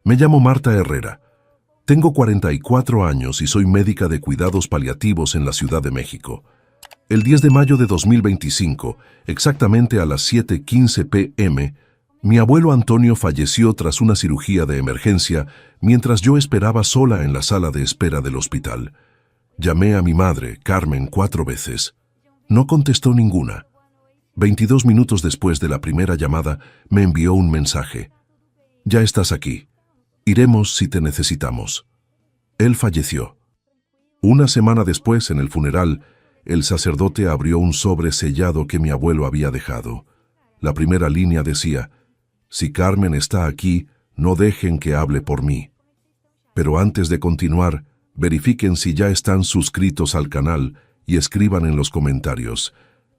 Me llamo Marta Herrera. Tengo 44 años y soy médica de cuidados paliativos en la Ciudad de México. El 10 de mayo de 2025, exactamente a las 7:15 p.m., mi abuelo Antonio falleció tras una cirugía de emergencia mientras yo esperaba sola en la sala de espera del hospital. Llamé a mi madre, Carmen, 4 veces. No contestó ninguna. 22 minutos después de la primera llamada, me envió un mensaje. Ya estás aquí. Iremos si te necesitamos. Él falleció. Una semana después, en el funeral, el sacerdote abrió un sobre sellado que mi abuelo había dejado. La primera línea decía: si Carmen está aquí, no dejen que hable por mí. Pero antes de continuar, verifiquen si ya están suscritos al canal y escriban en los comentarios: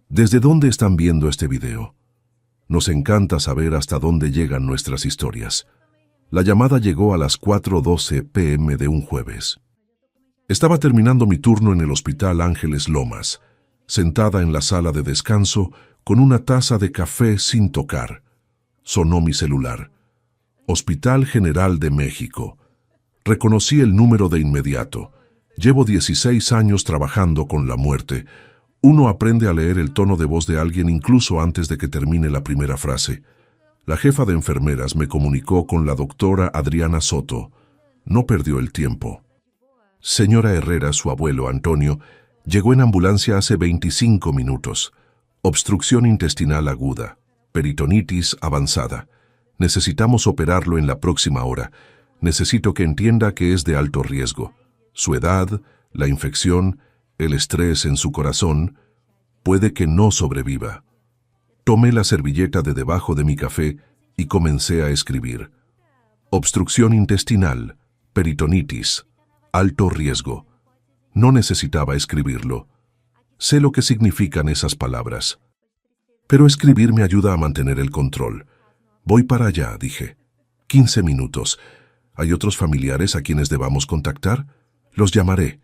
¿desde dónde están viendo este video? Nos encanta saber hasta dónde llegan nuestras historias. La llamada llegó a las 4:12 p.m. de un jueves. Estaba terminando mi turno en el Hospital Ángeles Lomas, sentada en la sala de descanso con una taza de café sin tocar. Sonó mi celular. Hospital General de México. Reconocí el número de inmediato. Llevo 16 años trabajando con la muerte. Uno aprende a leer el tono de voz de alguien incluso antes de que termine la primera frase. La jefa de enfermeras me comunicó con la doctora Adriana Soto. No perdió el tiempo. Señora Herrera, su abuelo Antonio, llegó en ambulancia hace 25 minutos. Obstrucción intestinal aguda. Peritonitis avanzada. Necesitamos operarlo en la próxima hora. Necesito que entienda que es de alto riesgo. Su edad, la infección, el estrés en su corazón, puede que no sobreviva. Tomé la servilleta de debajo de mi café y comencé a escribir. Obstrucción intestinal, peritonitis, alto riesgo. No necesitaba escribirlo. Sé lo que significan esas palabras. Pero escribir me ayuda a mantener el control. Voy para allá, dije. 15 minutos. ¿Hay otros familiares a quienes debamos contactar? Los llamaré.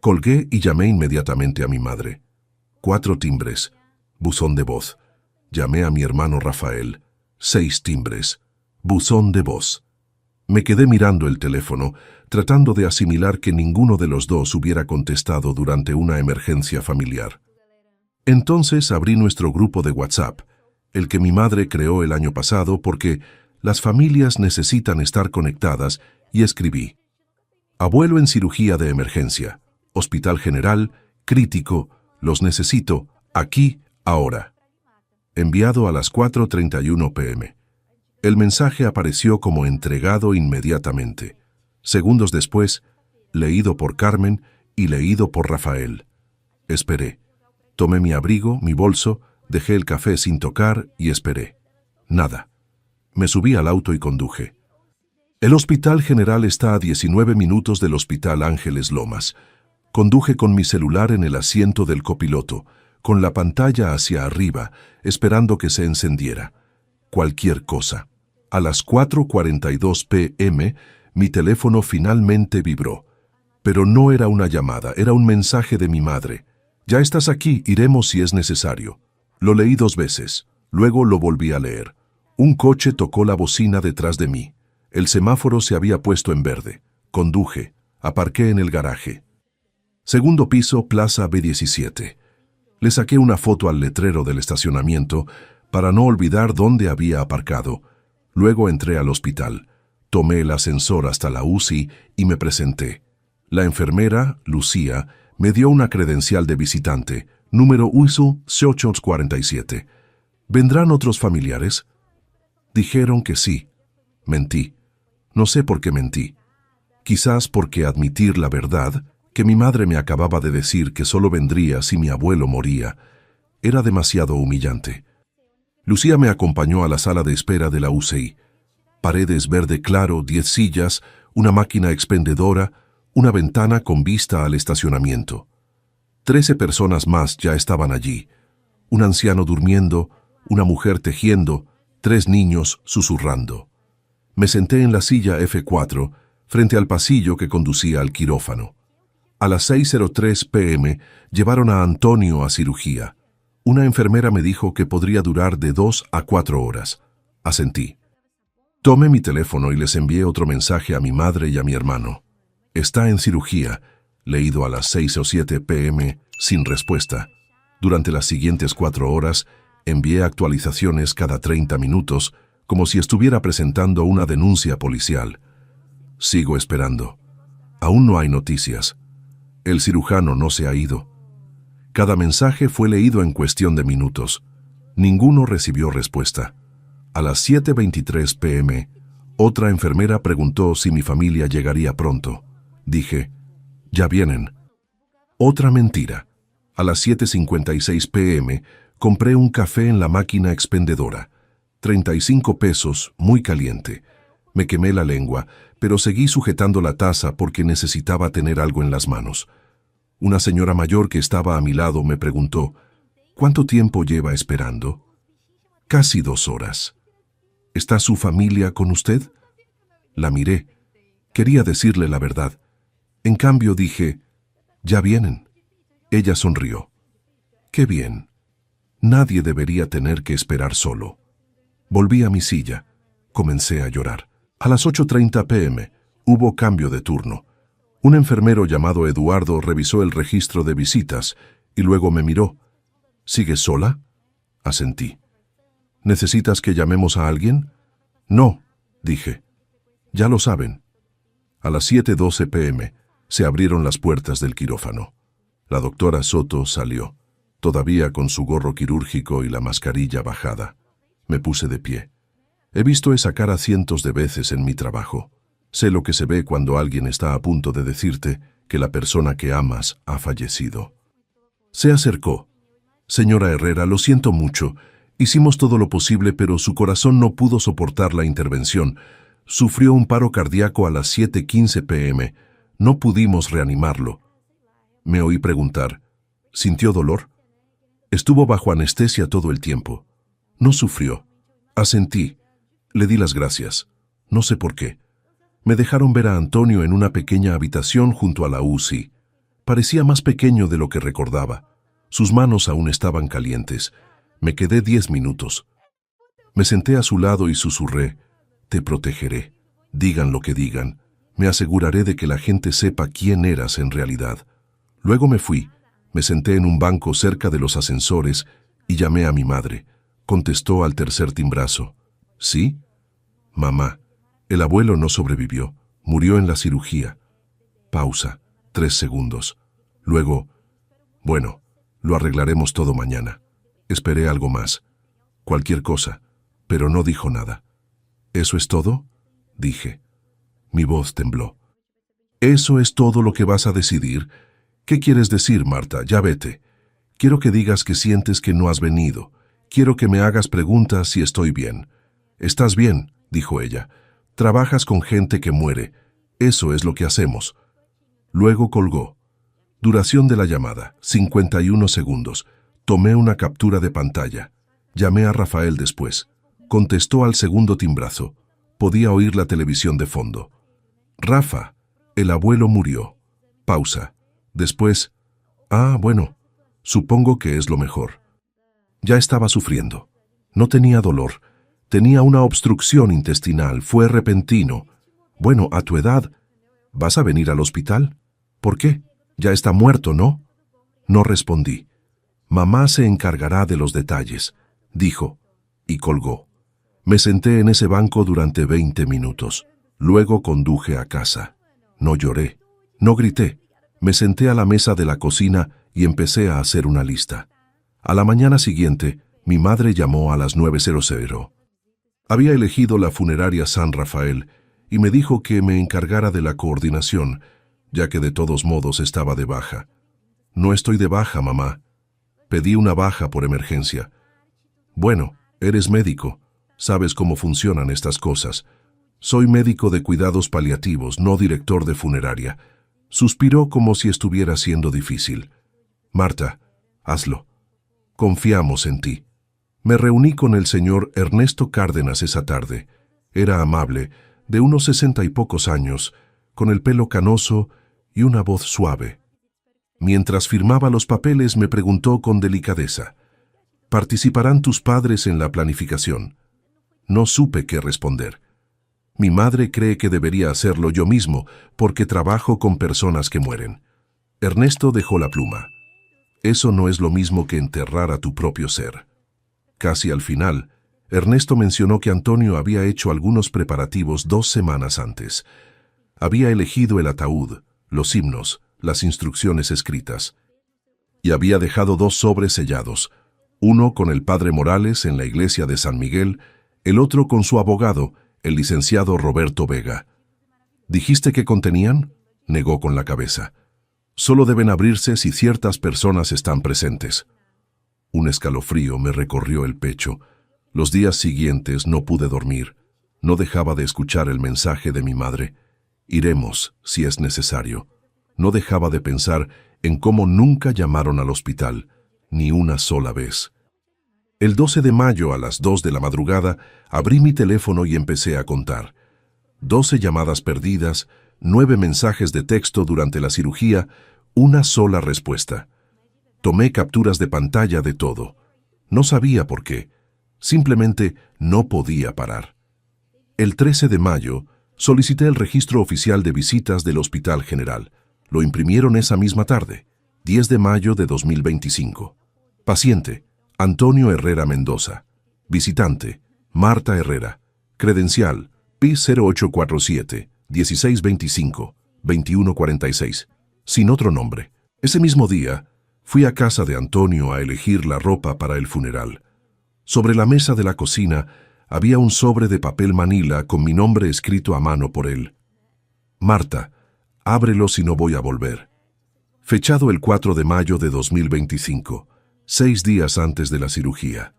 Colgué y llamé inmediatamente a mi madre. 4 timbres. Buzón de voz. Llamé a mi hermano Rafael. 6 timbres. Buzón de voz. Me quedé mirando el teléfono, tratando de asimilar que ninguno de los dos hubiera contestado durante una emergencia familiar. Entonces abrí nuestro grupo de WhatsApp, el que mi madre creó el año pasado porque las familias necesitan estar conectadas, y escribí: abuelo en cirugía de emergencia, Hospital General, crítico, los necesito, aquí, ahora. Enviado a las 4:31 p.m. El mensaje apareció como entregado inmediatamente. Segundos después, leído por Carmen y leído por Rafael. Esperé. Tomé mi abrigo, mi bolso, dejé el café sin tocar y esperé. Nada. Me subí al auto y conduje. El Hospital General está a 19 minutos del Hospital Ángeles Lomas. Conduje con mi celular en el asiento del copiloto, con la pantalla hacia arriba, esperando que se encendiera. Cualquier cosa. A las 4:42 p.m., mi teléfono finalmente vibró. Pero no era una llamada, era un mensaje de mi madre. Ya estás aquí, iremos si es necesario. Lo leí 2 veces, luego lo volví a leer. Un coche tocó la bocina detrás de mí. El semáforo se había puesto en verde. Conduje, aparqué en el garaje. Segundo piso, Plaza B17. Le saqué una foto al letrero del estacionamiento para no olvidar dónde había aparcado. Luego entré al hospital. Tomé el ascensor hasta la UCI y me presenté. La enfermera, Lucía, me dio una credencial de visitante, número UISU 847. ¿Vendrán otros familiares? Dijeron que sí. Mentí. No sé por qué mentí. Quizás porque admitir la verdad, que mi madre me acababa de decir que solo vendría si mi abuelo moría, era demasiado humillante. Lucía me acompañó a la sala de espera de la UCI. Paredes verde claro, 10 sillas, una máquina expendedora, una ventana con vista al estacionamiento. 13 personas más ya estaban allí. Un anciano durmiendo, una mujer tejiendo, 3 niños susurrando. Me senté en la silla F4, frente al pasillo que conducía al quirófano. A las 6:03 p.m. llevaron a Antonio a cirugía. Una enfermera me dijo que podría durar de 2 a 4 horas. Asentí. Tomé mi teléfono y les envié otro mensaje a mi madre y a mi hermano. Está en cirugía, leído a las 6 o 7 p.m., sin respuesta. Durante las siguientes 4 horas, envié actualizaciones cada 30 minutos, como si estuviera presentando una denuncia policial. Sigo esperando. Aún no hay noticias. El cirujano no se ha ido. Cada mensaje fue leído en cuestión de minutos. Ninguno recibió respuesta. A las 7:23 p.m., otra enfermera preguntó si mi familia llegaría pronto. Dije, ya vienen. Otra mentira. A las 7:56 p.m., compré un café en la máquina expendedora. 35 pesos, muy caliente. Me quemé la lengua, pero seguí sujetando la taza porque necesitaba tener algo en las manos. Una señora mayor que estaba a mi lado me preguntó, ¿cuánto tiempo lleva esperando? Casi 2 horas. ¿Está su familia con usted? La miré. Quería decirle la verdad. En cambio dije, ya vienen. Ella sonrió. Qué bien. Nadie debería tener que esperar solo. Volví a mi silla. Comencé a llorar. A las 8:30 p.m. hubo cambio de turno. Un enfermero llamado Eduardo revisó el registro de visitas y luego me miró. ¿Sigues sola? Asentí. ¿Necesitas que llamemos a alguien? No, dije. Ya lo saben. A las 7:12 p.m. se abrieron las puertas del quirófano. La doctora Soto salió, todavía con su gorro quirúrgico y la mascarilla bajada. Me puse de pie. He visto esa cara cientos de veces en mi trabajo. Sé lo que se ve cuando alguien está a punto de decirte que la persona que amas ha fallecido. Se acercó. Señora Herrera, lo siento mucho. Hicimos todo lo posible, pero su corazón no pudo soportar la intervención. Sufrió un paro cardíaco a las 7:15 p.m. No pudimos reanimarlo. Me oí preguntar, ¿sintió dolor? Estuvo bajo anestesia todo el tiempo. No sufrió. Asentí. Le di las gracias. No sé por qué. Me dejaron ver a Antonio en una pequeña habitación junto a la UCI. Parecía más pequeño de lo que recordaba. Sus manos aún estaban calientes. Me quedé 10 minutos. Me senté a su lado y susurré, te protegeré. Digan lo que digan. Me aseguraré de que la gente sepa quién eras en realidad. Luego me fui. Me senté en un banco cerca de los ascensores y llamé a mi madre. Contestó al tercer timbrazo. ¿Sí? Mamá, el abuelo no sobrevivió. Murió en la cirugía. Pausa. 3 segundos. Luego, bueno, lo arreglaremos todo mañana. Esperé algo más. Cualquier cosa, pero no dijo nada. ¿Eso es todo? Dije. Mi voz tembló. ¿Eso es todo lo que vas a decidir? ¿Qué quieres decir, Marta? Ya vete. Quiero que digas que sientes que no has venido. Quiero que me hagas preguntas si estoy bien. Estás bien, dijo ella. Trabajas con gente que muere. Eso es lo que hacemos. Luego colgó. Duración de la llamada, 51 segundos. Tomé una captura de pantalla. Llamé a Rafael después. Contestó al segundo timbrazo. Podía oír la televisión de fondo. Rafa, el abuelo murió. Pausa. Después, bueno, supongo que es lo mejor. Ya estaba sufriendo. No tenía dolor. Tenía una obstrucción intestinal. Fue repentino. Bueno, a tu edad, ¿vas a venir al hospital? ¿Por qué? Ya está muerto, ¿no? No respondí. Mamá se encargará de los detalles, dijo, y colgó. Me senté en ese banco durante 20 minutos. Luego conduje a casa. No lloré, no grité. Me senté a la mesa de la cocina y empecé a hacer una lista. A la mañana siguiente, mi madre llamó a las 9:00. Había elegido la funeraria San Rafael y me dijo que me encargara de la coordinación, ya que de todos modos estaba de baja. No estoy de baja, mamá. Pedí una baja por emergencia. Bueno, eres médico. Sabes cómo funcionan estas cosas. Soy médico de cuidados paliativos, no director de funeraria. Suspiró como si estuviera siendo difícil. Marta, hazlo. Confiamos en ti. Me reuní con el señor Ernesto Cárdenas esa tarde. Era amable, de unos 60 y pocos años, con el pelo canoso y una voz suave. Mientras firmaba los papeles me preguntó con delicadeza, ¿participarán tus padres en la planificación? No supe qué responder. Mi madre cree que debería hacerlo yo mismo, porque trabajo con personas que mueren. Ernesto dejó la pluma. Eso no es lo mismo que enterrar a tu propio ser. Casi al final, Ernesto mencionó que Antonio había hecho algunos preparativos 2 semanas antes. Había elegido el ataúd, los himnos, las instrucciones escritas. Y había dejado 2 sobres sellados, uno con el padre Morales en la iglesia de San Miguel, el otro con su abogado, el licenciado Roberto Vega. ¿Dijiste que contenían? Negó con la cabeza. Solo deben abrirse si ciertas personas están presentes. Un escalofrío me recorrió el pecho. Los días siguientes no pude dormir. No dejaba de escuchar el mensaje de mi madre. Iremos, si es necesario. No dejaba de pensar en cómo nunca llamaron al hospital, ni una sola vez. El 12 de mayo a las 2 de la madrugada abrí mi teléfono y empecé a contar. 12 llamadas perdidas, 9 mensajes de texto durante la cirugía, una sola respuesta. Tomé capturas de pantalla de todo. No sabía por qué. Simplemente no podía parar. El 13 de mayo solicité el registro oficial de visitas del Hospital General. Lo imprimieron esa misma tarde, 10 de mayo de 2025. Paciente, Antonio Herrera Mendoza. Visitante, Marta Herrera. Credencial, PI 0847, 1625, 2146. Sin otro nombre. Ese mismo día, fui a casa de Antonio a elegir la ropa para el funeral. Sobre la mesa de la cocina había un sobre de papel manila con mi nombre escrito a mano por él. Marta, ábrelo si no voy a volver. Fechado el 4 de mayo de 2025, 6 días antes de la cirugía.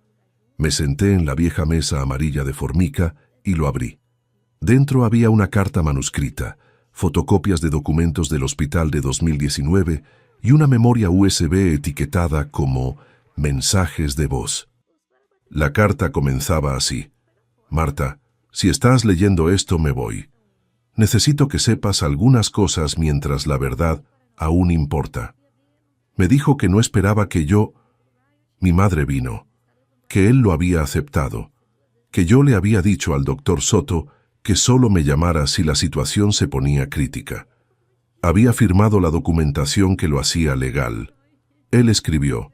Me senté en la vieja mesa amarilla de formica y lo abrí. Dentro había una carta manuscrita, fotocopias de documentos del hospital de 2019 y una memoria USB etiquetada como mensajes de voz. La carta comenzaba así: Marta, si estás leyendo esto me voy. Necesito que sepas algunas cosas mientras la verdad aún importa. Me dijo que no esperaba que yo... Mi madre vino, que él lo había aceptado, que yo le había dicho al doctor Soto que solo me llamara si la situación se ponía crítica. Había firmado la documentación que lo hacía legal. Él escribió: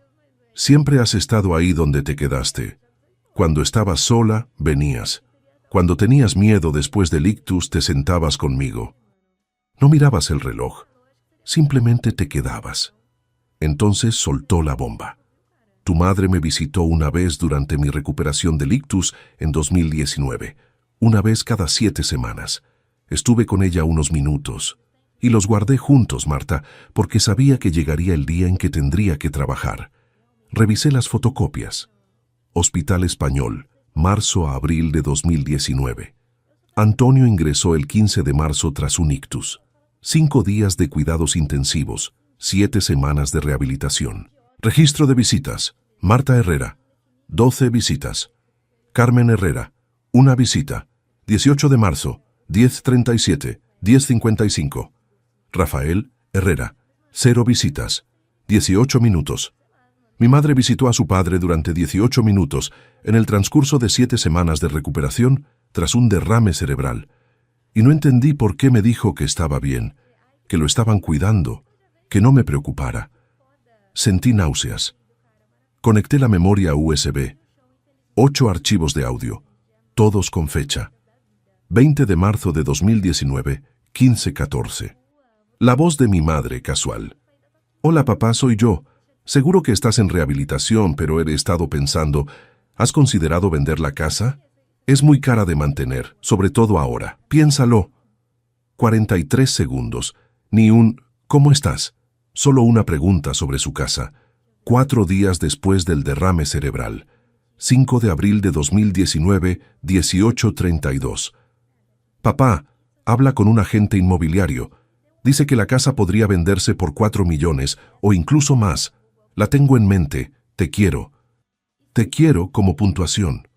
siempre has estado ahí donde te quedaste. Cuando estabas sola, venías. Cuando tenías miedo después del ictus, te sentabas conmigo. No mirabas el reloj, simplemente te quedabas. Entonces soltó la bomba. Tu madre me visitó una vez durante mi recuperación del ictus en 2019, una vez cada 7 semanas. Estuve con ella unos minutos y los guardé juntos, Marta, porque sabía que llegaría el día en que tendría que trabajar. Revisé las fotocopias. Hospital Español, marzo a abril de 2019. Antonio ingresó el 15 de marzo tras un ictus. 5 días de cuidados intensivos, 7 semanas de rehabilitación. Registro de visitas. Marta Herrera, 12 visitas. Carmen Herrera, 1 visita. 18 de marzo, 10:37, 10:55. Rafael Herrera, 0 visitas. 18 minutos. Mi madre visitó a su padre durante 18 minutos en el transcurso de 7 semanas de recuperación tras un derrame cerebral. Y no entendí por qué me dijo que estaba bien, que lo estaban cuidando, que no me preocupara. Sentí náuseas. Conecté la memoria USB. 8 archivos de audio, todos con fecha. 20 de marzo de 2019, 15:14. La voz de mi madre, casual. Hola papá, soy yo. Seguro que estás en rehabilitación, pero he estado pensando, ¿has considerado vender la casa? Es muy cara de mantener, sobre todo ahora. Piénsalo. 43 segundos. Ni un ¿cómo estás? Solo una pregunta sobre su casa. 4 días después del derrame cerebral. 5 de abril de 2019, 18:32. Papá, habla con un agente inmobiliario. Dice que la casa podría venderse por 4 millones o incluso más. La tengo en mente. Te quiero. Te quiero como puntuación.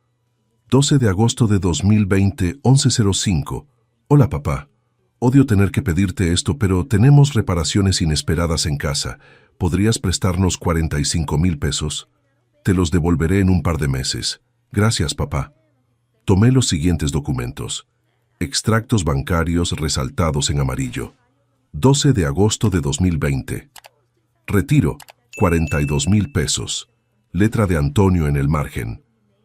12 de agosto de 2020, 11:05. Hola papá. Odio tener que pedirte esto, pero tenemos reparaciones inesperadas en casa. ¿Podrías prestarnos 45,000 pesos? Te los devolveré en un par de meses. Gracias, papá. Tomé los siguientes documentos. Extractos bancarios resaltados en amarillo. 12 de agosto de 2020. Retiro, 42,000 pesos. Letra de Antonio en el margen.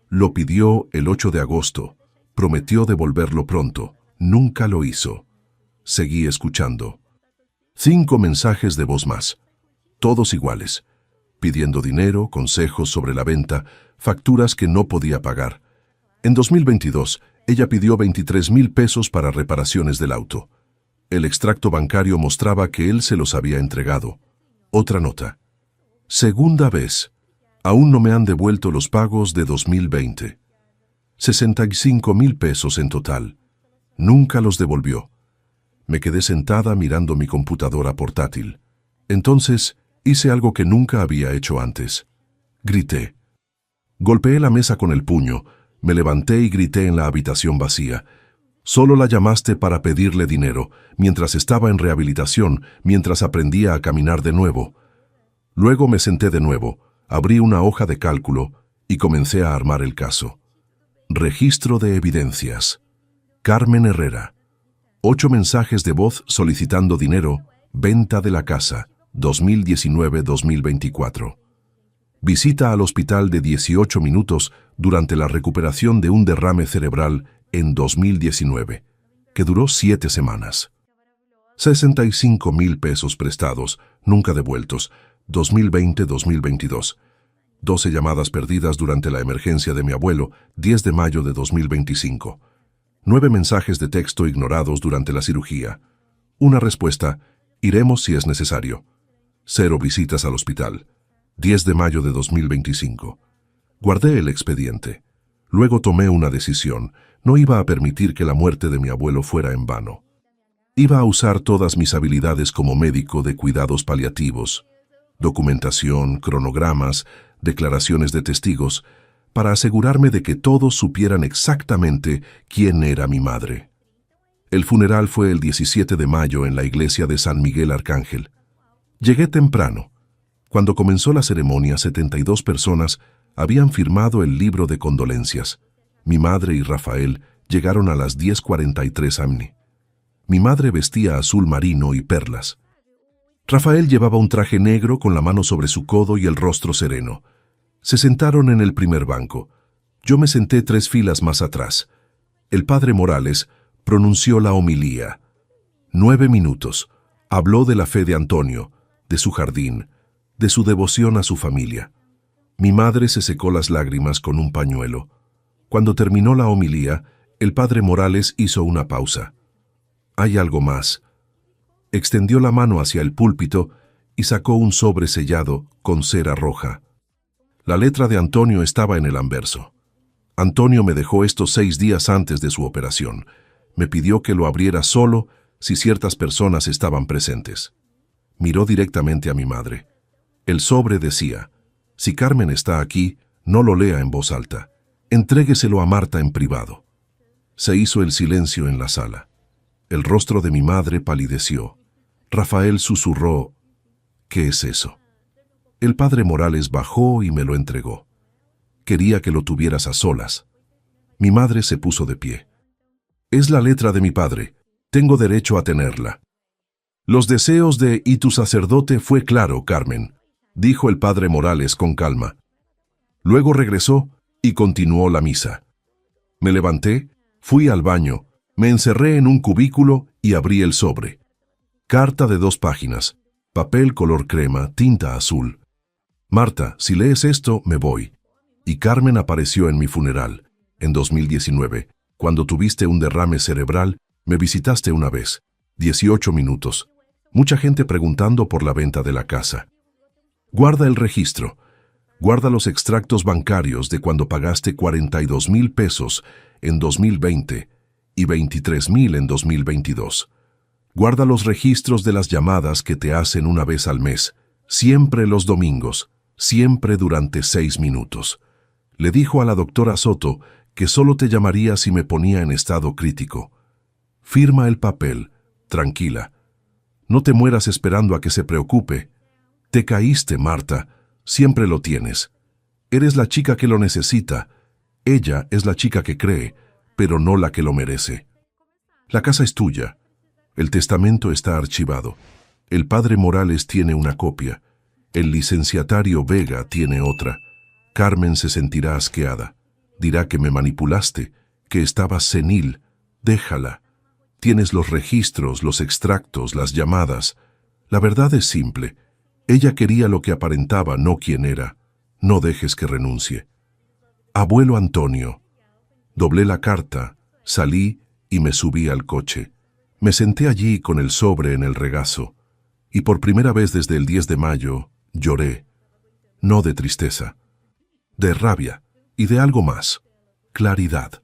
Lo pidió el 8 de agosto. Prometió devolverlo pronto. Nunca lo hizo. Seguí escuchando. 5 mensajes de voz más. Todos iguales. Pidiendo dinero, consejos sobre la venta, facturas que no podía pagar. En 2022, ella pidió 23,000 pesos para reparaciones del auto. El extracto bancario mostraba que él se los había entregado. Otra nota. Segunda vez. Aún no me han devuelto los pagos de 2020. 65,000 pesos en total. Nunca los devolvió. Me quedé sentada mirando mi computadora portátil. Entonces, hice algo que nunca había hecho antes. Grité. Golpeé la mesa con el puño, me levanté y grité en la habitación vacía. Solo la llamaste para pedirle dinero, mientras estaba en rehabilitación, mientras aprendía a caminar de nuevo. Luego me senté de nuevo, abrí una hoja de cálculo y comencé a armar el caso. Registro de evidencias. Carmen Herrera. 8 mensajes de voz solicitando dinero, venta de la casa, 2019-2024. Visita al hospital de 18 minutos durante la recuperación de un derrame cerebral en 2019, que duró 7 semanas. 65,000 pesos prestados, nunca devueltos, 2020-2022. 12 llamadas perdidas durante la emergencia de mi abuelo, 10 de mayo de 2025. 9 mensajes de texto ignorados durante la cirugía. Una respuesta, iremos si es necesario. 0 visitas al hospital. 10 de mayo de 2025. Guardé el expediente. Luego tomé una decisión. No iba a permitir que la muerte de mi abuelo fuera en vano. Iba a usar todas mis habilidades como médico de cuidados paliativos, documentación, cronogramas, declaraciones de testigos, para asegurarme de que todos supieran exactamente quién era mi madre. El funeral fue el 17 de mayo en la iglesia de San Miguel Arcángel. Llegué temprano. Cuando comenzó la ceremonia, 72 personas habían firmado el libro de condolencias. Mi madre y Rafael llegaron a las 10:43 am. Mi madre vestía azul marino y perlas. Rafael llevaba un traje negro con la mano sobre su codo y el rostro sereno. Se sentaron en el primer banco. Yo me senté 3 filas más atrás. El padre Morales pronunció la homilía. 9 minutos. Habló de la fe de Antonio, de su jardín, de su devoción a su familia. Mi madre se secó las lágrimas con un pañuelo. Cuando terminó la homilía, el padre Morales hizo una pausa. Hay algo más. Extendió la mano hacia el púlpito y sacó un sobre sellado con cera roja. La letra de Antonio estaba en el anverso. Antonio me dejó esto 6 días antes de su operación. Me pidió que lo abriera solo si ciertas personas estaban presentes. Miró directamente a mi madre. El sobre decía, si Carmen está aquí, no lo lea en voz alta. Entrégueselo a Marta en privado. Se hizo el silencio en la sala. El rostro de mi madre palideció. Rafael susurró, ¿qué es eso? El padre Morales bajó y me lo entregó. Quería que lo tuvieras a solas. Mi madre se puso de pie. Es la letra de mi padre. Tengo derecho a tenerla. Los deseos de y tu sacerdote fue claro, Carmen, dijo el padre Morales con calma. Luego regresó y continuó la misa. Me levanté, fui al baño, me encerré en un cubículo y abrí el sobre. Carta de 2 páginas, papel color crema, tinta azul. Marta, si lees esto, me voy. Y Carmen apareció en mi funeral. En 2019, cuando tuviste un derrame cerebral, me visitaste una vez. 18 minutos. Mucha gente preguntando por la venta de la casa. Guarda el registro. Guarda los extractos bancarios de cuando pagaste 42,000 pesos en 2020 y 23,000 en 2022. Guarda los registros de las llamadas que te hacen una vez al mes, siempre los domingos, siempre durante 6 minutos. Le dijo a la doctora Soto que solo te llamaría si me ponía en estado crítico. Firma el papel, tranquila. No te mueras esperando a que se preocupe. Te caíste, Marta, siempre lo tienes. Eres la chica que lo necesita. Ella es la chica que cree, pero no la que lo merece. La casa es tuya. El testamento está archivado. El padre Morales tiene una copia. El licenciatario Vega tiene otra. Carmen se sentirá asqueada. Dirá que me manipulaste, que estabas senil. Déjala. Tienes los registros, los extractos, las llamadas. La verdad es simple. Ella quería lo que aparentaba, no quien era. No dejes que renuncie. Abuelo Antonio. Doblé la carta, salí y me subí al coche. Me senté allí con el sobre en el regazo. Y por primera vez desde el 10 de mayo, lloré. No de tristeza, de rabia y de algo más. Claridad.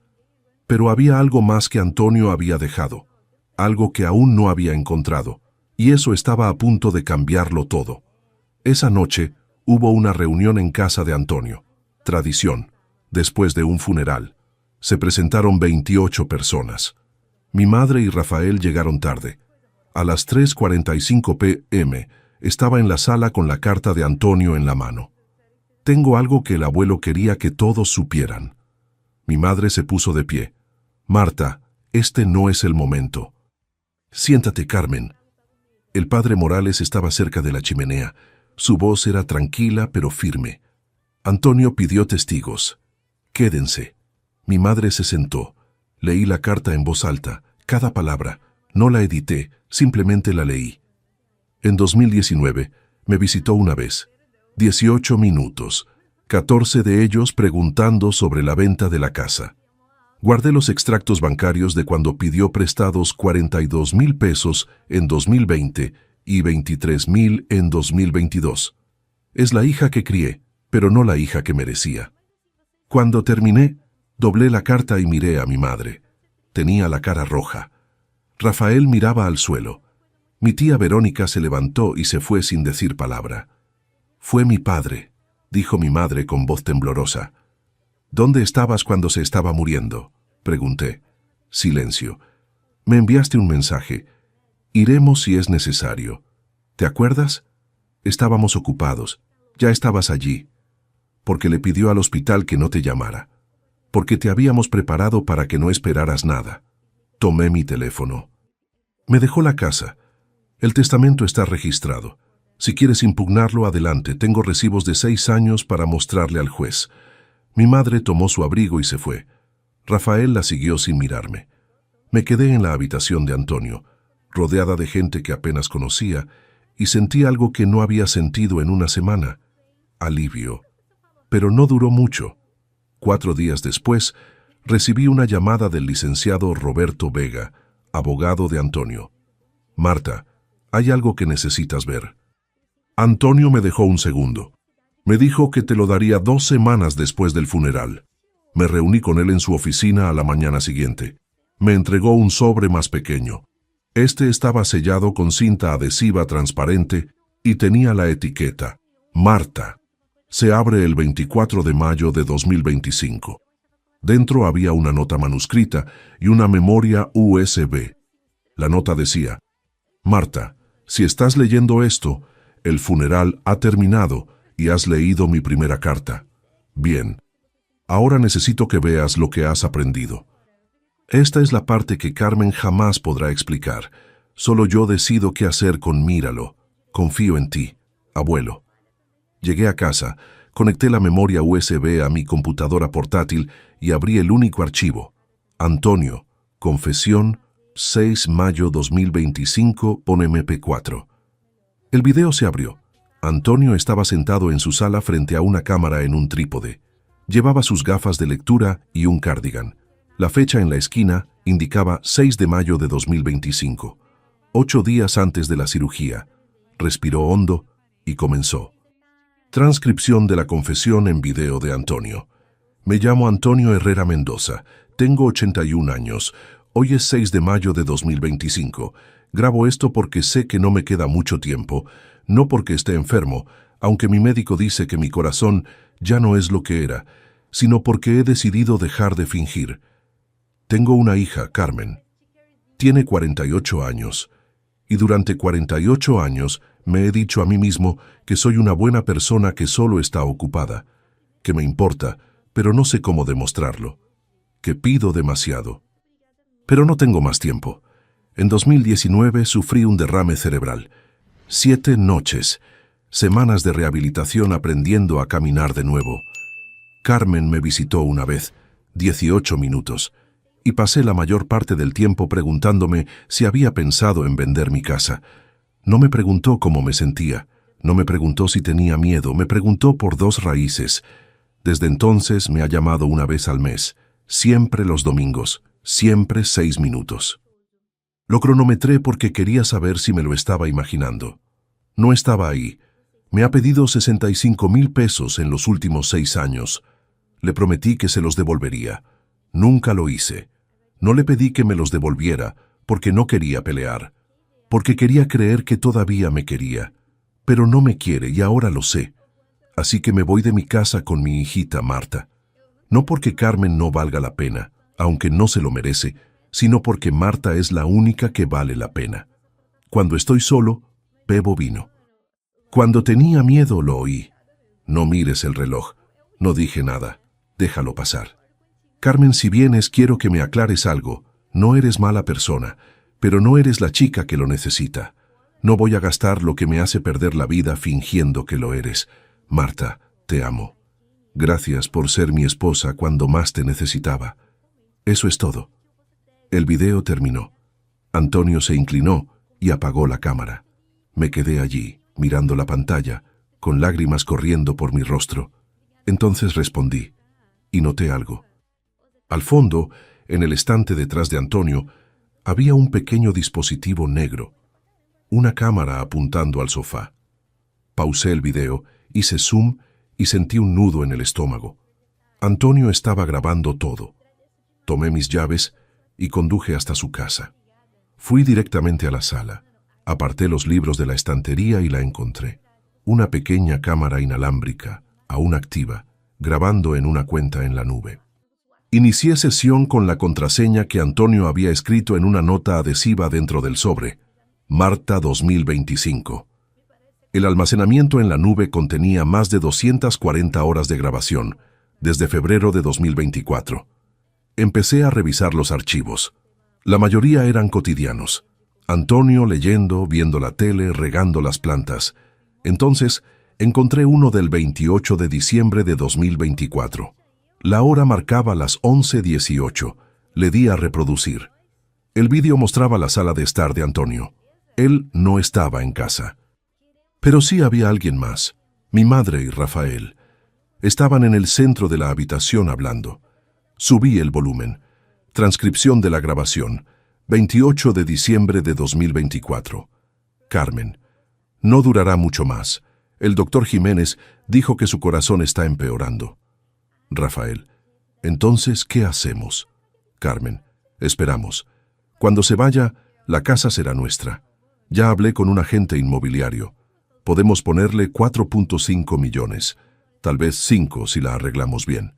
Pero había algo más que Antonio había dejado. Algo que aún no había encontrado. Y eso estaba a punto de cambiarlo todo. Esa noche hubo una reunión en casa de Antonio. Tradición. Después de un funeral. Se presentaron 28 personas. Mi madre y Rafael llegaron tarde. A las 3:45 p.m. estaba en la sala con la carta de Antonio en la mano. Tengo algo que el abuelo quería que todos supieran. Mi madre se puso de pie. Marta, este no es el momento. Siéntate, Carmen. El padre Morales estaba cerca de la chimenea. Su voz era tranquila pero firme. Antonio pidió testigos. Quédense. Mi madre se sentó. Leí la carta en voz alta, cada palabra. No la edité, simplemente la leí. En 2019, me visitó una vez. 18 minutos. 14 de ellos preguntando sobre la venta de la casa. Guardé los extractos bancarios de cuando pidió prestados 42,000 pesos en 2020 y 23,000 en 2022. Es la hija que crié, pero no la hija que merecía. Cuando terminé, doblé la carta y miré a mi madre. Tenía la cara roja. Rafael miraba al suelo. Mi tía Verónica se levantó y se fue sin decir palabra. Fue mi padre, dijo mi madre con voz temblorosa. ¿Dónde estabas cuando se estaba muriendo?, pregunté. Silencio. Me enviaste un mensaje. Iremos si es necesario. ¿Te acuerdas? Estábamos ocupados. Ya estabas allí. Porque le pidió al hospital que no te llamara. Porque te habíamos preparado para que no esperaras nada. Tomé mi teléfono. Me dejó la casa. El testamento está registrado. Si quieres impugnarlo, adelante. Tengo recibos de 6 años para mostrarle al juez. Mi madre tomó su abrigo y se fue. Rafael la siguió sin mirarme. Me quedé en la habitación de Antonio, rodeada de gente que apenas conocía, y sentí algo que no había sentido en una semana. Alivio. Pero no duró mucho. 4 días después, recibí una llamada del licenciado Roberto Vega, abogado de Antonio. Marta, hay algo que necesitas ver. Antonio me dejó un segundo. Me dijo que te lo daría 2 semanas después del funeral. Me reuní con él en su oficina a la mañana siguiente. Me entregó un sobre más pequeño. Este estaba sellado con cinta adhesiva transparente y tenía la etiqueta Marta. Se abre el 24 de mayo de 2025. Dentro había una nota manuscrita y una memoria USB. La nota decía: Marta, si estás leyendo esto, el funeral ha terminado y has leído mi primera carta. Bien. Ahora necesito que veas lo que has aprendido. Esta es la parte que Carmen jamás podrá explicar. Solo yo decido qué hacer con Míralo. Confío en ti, abuelo. Llegué a casa, conecté la memoria USB a mi computadora portátil y abrí el único archivo. Antonio, confesión, 6 mayo 2025, pon MP4. El video se abrió. Antonio estaba sentado en su sala frente a una cámara en un trípode. Llevaba sus gafas de lectura y un cardigan. La fecha en la esquina indicaba 6 de mayo de 2025, 8 días antes de la cirugía. Respiró hondo y comenzó. Transcripción de la confesión en video de Antonio. Me llamo Antonio Herrera Mendoza. Tengo 81 años. Hoy es 6 de mayo de 2025. Grabo esto porque sé que no me queda mucho tiempo, no porque esté enfermo, aunque mi médico dice que mi corazón ya no es lo que era, sino porque he decidido dejar de fingir. Tengo una hija, Carmen. Tiene 48 años, y durante 48 años me he dicho a mí mismo que soy una buena persona que solo está ocupada, que me importa, pero no sé cómo demostrarlo, que pido demasiado. Pero no tengo más tiempo. En 2019 sufrí un derrame cerebral. 7 noches, semanas de rehabilitación aprendiendo a caminar de nuevo. Carmen me visitó una vez, 18 minutos, y pasé la mayor parte del tiempo preguntándome si había pensado en vender mi casa. No me preguntó cómo me sentía, no me preguntó si tenía miedo, me preguntó por 2 raíces. Desde entonces me ha llamado una vez al mes, siempre los domingos, siempre 6 minutos. Lo cronometré porque quería saber si me lo estaba imaginando. No estaba ahí. Me ha pedido 65,000 pesos en los últimos 6 años. Le prometí que se los devolvería. Nunca lo hice. No le pedí que me los devolviera porque no quería pelear, porque quería creer que todavía me quería. Pero no me quiere y ahora lo sé. Así que me voy de mi casa con mi hijita Marta. No porque Carmen no valga la pena, aunque no se lo merece, sino porque Marta es la única que vale la pena. Cuando estoy solo, bebo vino. Cuando tenía miedo lo oí. No mires el reloj. No dije nada. Déjalo pasar. Carmen, si vienes, quiero que me aclares algo. No eres mala persona, pero no eres la chica que lo necesita. No voy a gastar lo que me hace perder la vida fingiendo que lo eres. Marta, te amo. Gracias por ser mi esposa cuando más te necesitaba. Eso es todo. El video terminó. Antonio se inclinó y apagó la cámara. Me quedé allí, mirando la pantalla, con lágrimas corriendo por mi rostro. Entonces respondí, y noté algo. Al fondo, en el estante detrás de Antonio, había un pequeño dispositivo negro, una cámara apuntando al sofá. Pausé el video, hice zoom y sentí un nudo en el estómago. Antonio estaba grabando todo. Tomé mis llaves y conduje hasta su casa. Fui directamente a la sala, aparté los libros de la estantería y la encontré. Una pequeña cámara inalámbrica, aún activa, grabando en una cuenta en la nube. Inicié sesión con la contraseña que Antonio había escrito en una nota adhesiva dentro del sobre, Marta 2025. El almacenamiento en la nube contenía más de 240 horas de grabación, desde febrero de 2024. Empecé a revisar los archivos. La mayoría eran cotidianos. Antonio leyendo, viendo la tele, regando las plantas. Entonces, encontré uno del 28 de diciembre de 2024. La hora marcaba las 11:18. Le di a reproducir. El vídeo mostraba la sala de estar de Antonio. Él no estaba en casa. Pero sí había alguien más. Mi madre y Rafael. Estaban en el centro de la habitación hablando. Subí el volumen. Transcripción de la grabación. 28 de diciembre de 2024. Carmen. No durará mucho más. El doctor Jiménez dijo que su corazón está empeorando. Rafael. Entonces, ¿qué hacemos? Carmen. Esperamos. Cuando se vaya, la casa será nuestra. Ya hablé con un agente inmobiliario. Podemos ponerle 4.5 millones. Tal vez 5 si la arreglamos bien.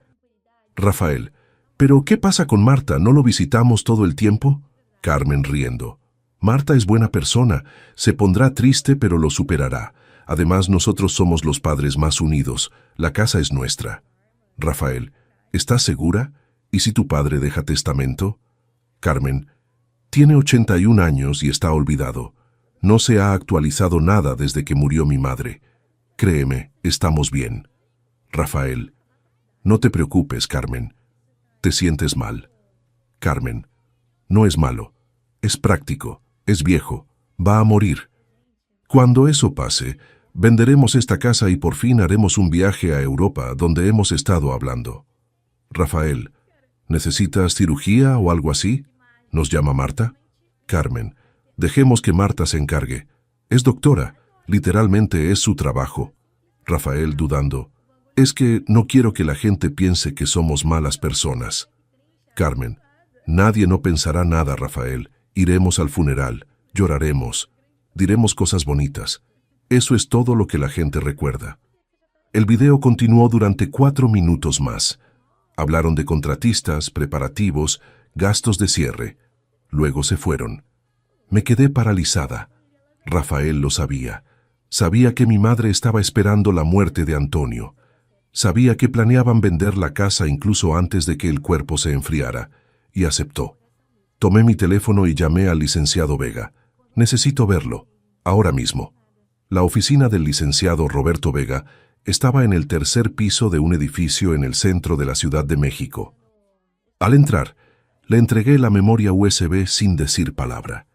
Rafael. ¿Pero qué pasa con Marta? ¿No lo visitamos todo el tiempo? Carmen riendo. Marta es buena persona. Se pondrá triste pero lo superará. Además, nosotros somos los padres más unidos. La casa es nuestra. Rafael. ¿Estás segura? ¿Y si tu padre deja testamento? Carmen. Tiene 81 años y está olvidado. No se ha actualizado nada desde que murió mi madre. Créeme, estamos bien. Rafael. No te preocupes, Carmen. ¿Te sientes mal? Carmen. No es malo. Es práctico. Es viejo. Va a morir. Cuando eso pase, venderemos esta casa y por fin haremos un viaje a Europa donde hemos estado hablando. Rafael. ¿Necesitas cirugía o algo así? ¿Nos llama Marta? Carmen. Dejemos que Marta se encargue. Es doctora. Literalmente es su trabajo. Rafael dudando. Es que no quiero que la gente piense que somos malas personas. Carmen. Nadie no pensará nada, Rafael. Iremos al funeral. Lloraremos. Diremos cosas bonitas. Eso es todo lo que la gente recuerda. El video continuó durante 4 minutos más. Hablaron de contratistas, preparativos, gastos de cierre. Luego se fueron. Me quedé paralizada. Rafael lo sabía. Sabía que mi madre estaba esperando la muerte de Antonio. Sabía que planeaban vender la casa incluso antes de que el cuerpo se enfriara, y aceptó. Tomé mi teléfono y llamé al licenciado Vega. Necesito verlo, ahora mismo. La oficina del licenciado Roberto Vega estaba en el tercer piso de un edificio en el centro de la Ciudad de México. Al entrar, le entregué la memoria USB sin decir palabra.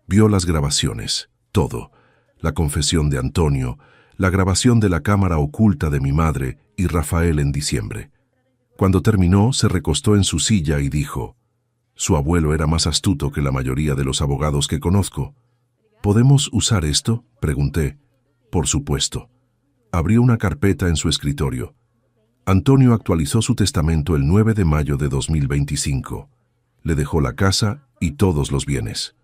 Vio las grabaciones, todo, la confesión de Antonio, la grabación de la cámara oculta de mi madre y Rafael en diciembre. Cuando terminó, se recostó en su silla y dijo: «Su abuelo era más astuto que la mayoría de los abogados que conozco». «¿Podemos usar esto?», pregunté. «Por supuesto». Abrió una carpeta en su escritorio. Antonio actualizó su testamento el 9 de mayo de 2025. Le dejó la casa y todos los bienes.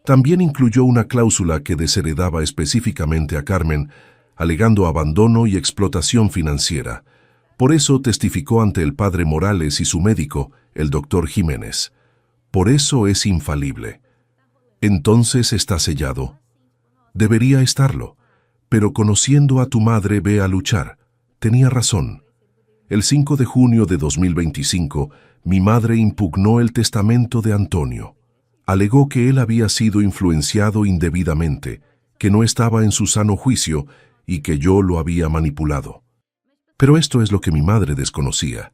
También incluyó una cláusula que desheredaba específicamente a Carmen, alegando abandono y explotación financiera. Por eso testificó ante el padre Morales y su médico, el doctor Jiménez. Por eso es infalible. Entonces está sellado. Debería estarlo, pero conociendo a tu madre, ve a luchar. Tenía razón. El 5 de junio de 2025, mi madre impugnó el testamento de Antonio. Alegó que él había sido influenciado indebidamente, que no estaba en su sano juicio y que yo lo había manipulado. Pero esto es lo que mi madre desconocía.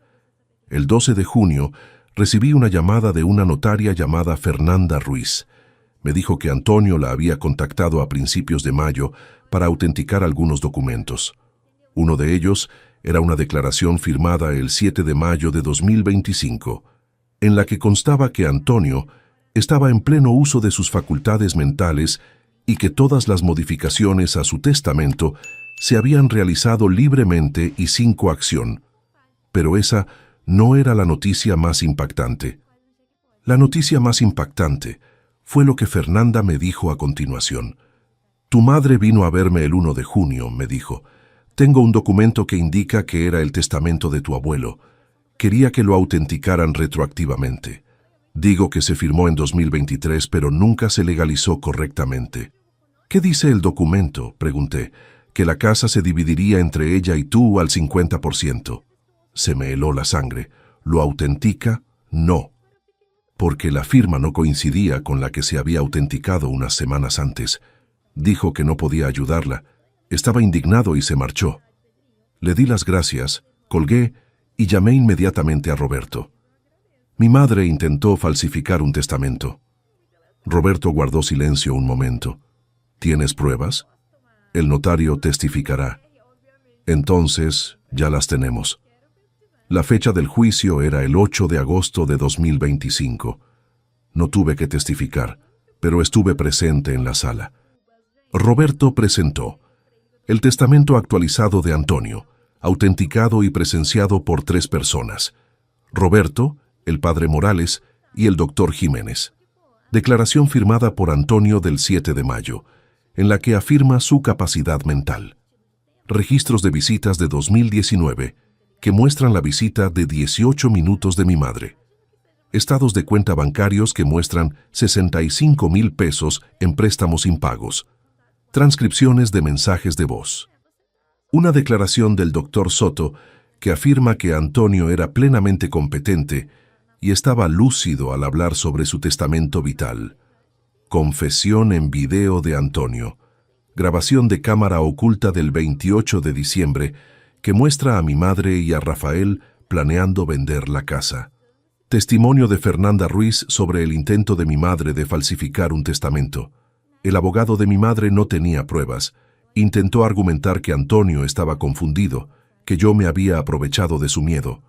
El 12 de junio recibí una llamada de una notaria llamada Fernanda Ruiz. Me dijo que Antonio la había contactado a principios de mayo para autenticar algunos documentos. Uno de ellos era una declaración firmada el 7 de mayo de 2025, en la que constaba que Antonio estaba en pleno uso de sus facultades mentales y que todas las modificaciones a su testamento se habían realizado libremente y sin coacción. Pero esa no era la noticia más impactante. La noticia más impactante fue lo que Fernanda me dijo a continuación. «Tu madre vino a verme el 1 de junio», me dijo. «Tengo un documento que indica que era el testamento de tu abuelo. Quería que lo autenticaran retroactivamente. Digo que se firmó en 2023, pero nunca se legalizó correctamente». «¿Qué dice el documento?», pregunté. «Que la casa se dividiría entre ella y tú al 50%. Se me heló la sangre. «¿Lo autentica?». «No», porque la firma no coincidía con la que se había autenticado unas semanas antes. Dijo que no podía ayudarla. Estaba indignado y se marchó. Le di las gracias, colgué y llamé inmediatamente a Roberto. Mi madre intentó falsificar un testamento. Roberto guardó silencio un momento. «¿Tienes pruebas?». «El notario testificará». «Entonces, ya las tenemos». La fecha del juicio era el 8 de agosto de 2025. No tuve que testificar, pero estuve presente en la sala. Roberto presentó el testamento actualizado de Antonio, autenticado y presenciado por 3 personas: Roberto, el padre Morales y el doctor Jiménez. Declaración firmada por Antonio del 7 de mayo, en la que afirma su capacidad mental. Registros de visitas de 2019, que muestran la visita de 18 minutos de mi madre. Estados de cuenta bancarios que muestran 65,000 pesos en préstamos impagos. Transcripciones de mensajes de voz. Una declaración del doctor Soto que afirma que Antonio era plenamente competente y estaba lúcido al hablar sobre su testamento vital. Confesión en video de Antonio. Grabación de cámara oculta del 28 de diciembre que muestra a mi madre y a Rafael planeando vender la casa. Testimonio de Fernanda Ruiz sobre el intento de mi madre de falsificar un testamento. El abogado de mi madre no tenía pruebas. Intentó argumentar que Antonio estaba confundido, que yo me había aprovechado de su miedo.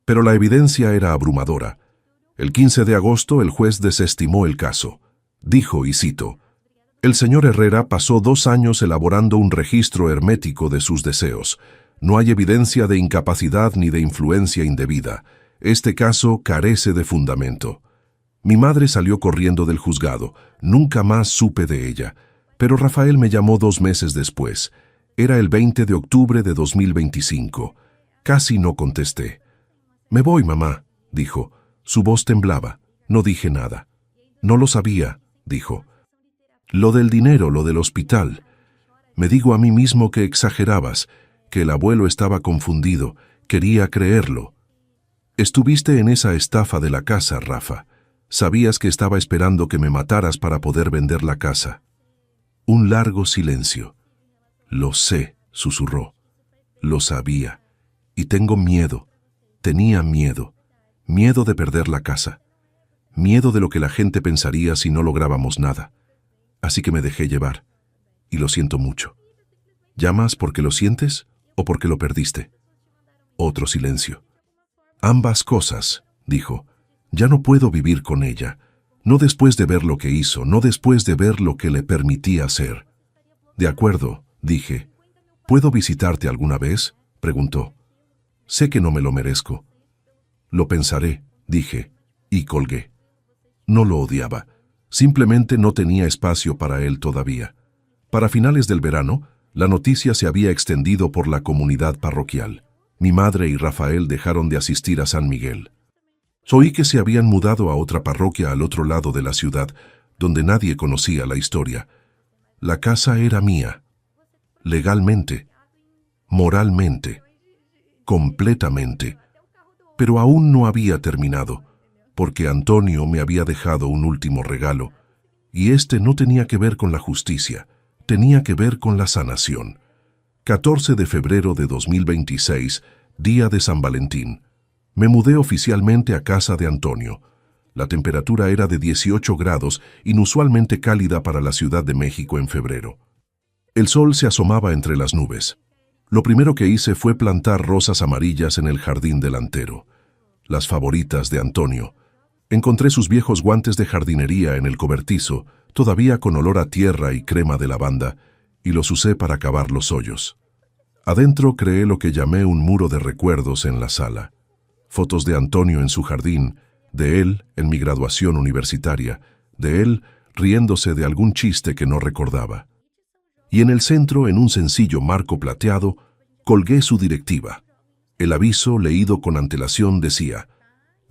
Pero la evidencia era abrumadora. El 15 de agosto el juez desestimó el caso. Dijo, y cito: «El señor Herrera pasó 2 años elaborando un registro hermético de sus deseos. No hay evidencia de incapacidad ni de influencia indebida. Este caso carece de fundamento». Mi madre salió corriendo del juzgado. Nunca más supe de ella. Pero Rafael me llamó 2 meses después. Era el 20 de octubre de 2025. Casi no contesté. «Me voy, mamá», dijo. Su voz temblaba. No dije nada. «No lo sabía», dijo. «Lo del dinero, lo del hospital. Me digo a mí mismo que exagerabas, que el abuelo estaba confundido. Quería creerlo». «Estuviste en esa estafa de la casa, Rafa». Sabías que estaba esperando que me mataras para poder vender la casa. Un largo silencio. Lo sé, susurró. Lo sabía. Y tengo miedo. Tenía miedo. Miedo de perder la casa. Miedo de lo que la gente pensaría si no lográbamos nada. Así que me dejé llevar. Y lo siento mucho. ¿Llamas porque lo sientes o porque lo perdiste? Otro silencio. Ambas cosas, dijo. Ya no puedo vivir con ella. No después de ver lo que hizo, no después de ver lo que le permití hacer. De acuerdo, dije. ¿Puedo visitarte alguna vez? Preguntó. Sé que no me lo merezco. Lo pensaré, dije, y colgué. No lo odiaba. Simplemente no tenía espacio para él todavía. Para finales del verano, la noticia se había extendido por la comunidad parroquial. Mi madre y Rafael dejaron de asistir a San Miguel. Oí que se habían mudado a otra parroquia al otro lado de la ciudad, donde nadie conocía la historia. La casa era mía. Legalmente. Moralmente. Completamente. Pero aún no había terminado, porque Antonio me había dejado un último regalo, y este no tenía que ver con la justicia, tenía que ver con la sanación. 14 de febrero de 2026, día de San Valentín. Me mudé oficialmente a casa de Antonio. La temperatura era de 18 grados, inusualmente cálida para la Ciudad de México en febrero. El sol se asomaba entre las nubes. Lo primero que hice fue plantar rosas amarillas en el jardín delantero, las favoritas de Antonio. Encontré sus viejos guantes de jardinería en el cobertizo, todavía con olor a tierra y crema de lavanda, y los usé para cavar los hoyos. Adentro creé lo que llamé un muro de recuerdos en la sala. Fotos de Antonio en su jardín, de él en mi graduación universitaria, de él riéndose de algún chiste que no recordaba. Y en el centro, en un sencillo marco plateado, colgué su directiva. El aviso, leído con antelación, decía: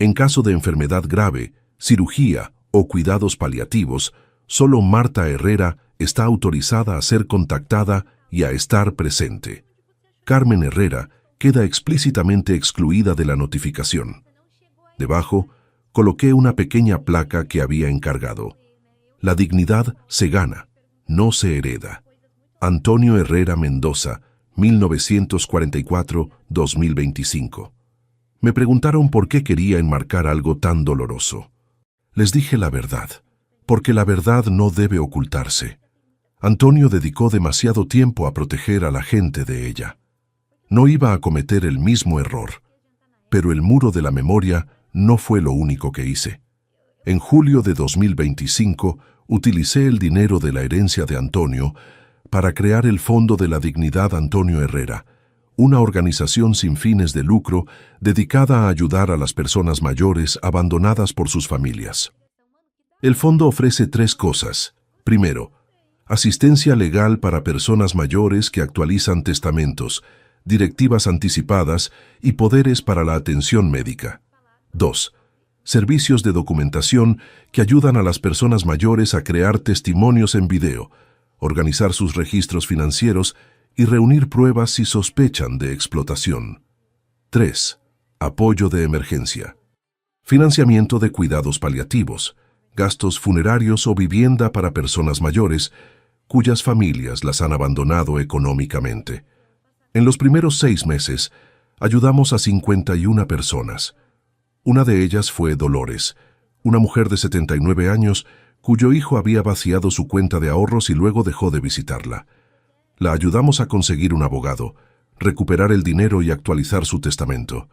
en caso de enfermedad grave, cirugía o cuidados paliativos, solo Marta Herrera está autorizada a ser contactada y a estar presente. Carmen Herrera queda explícitamente excluida de la notificación. Debajo, coloqué una pequeña placa que había encargado. La dignidad se gana, no se hereda. Antonio Herrera Mendoza, 1944-2025. Me preguntaron por qué quería enmarcar algo tan doloroso. Les dije la verdad, porque la verdad no debe ocultarse. Antonio dedicó demasiado tiempo a proteger a la gente de ella. No iba a cometer el mismo error, pero el muro de la memoria no fue lo único que hice. En julio de 2025, utilicé el dinero de la herencia de Antonio para crear el Fondo de la Dignidad Antonio Herrera, una organización sin fines de lucro dedicada a ayudar a las personas mayores abandonadas por sus familias. El fondo ofrece 3 cosas. Primero, asistencia legal para personas mayores que actualizan testamentos, directivas anticipadas y poderes para la atención médica. 2. Servicios de documentación que ayudan a las personas mayores a crear testimonios en video, organizar sus registros financieros y reunir pruebas si sospechan de explotación. 3. Apoyo de emergencia. Financiamiento de cuidados paliativos, gastos funerarios o vivienda para personas mayores cuyas familias las han abandonado económicamente. En los primeros 6 meses, ayudamos a 51 personas. Una de ellas fue Dolores, una mujer de 79 años cuyo hijo había vaciado su cuenta de ahorros y luego dejó de visitarla. La ayudamos a conseguir un abogado, recuperar el dinero y actualizar su testamento.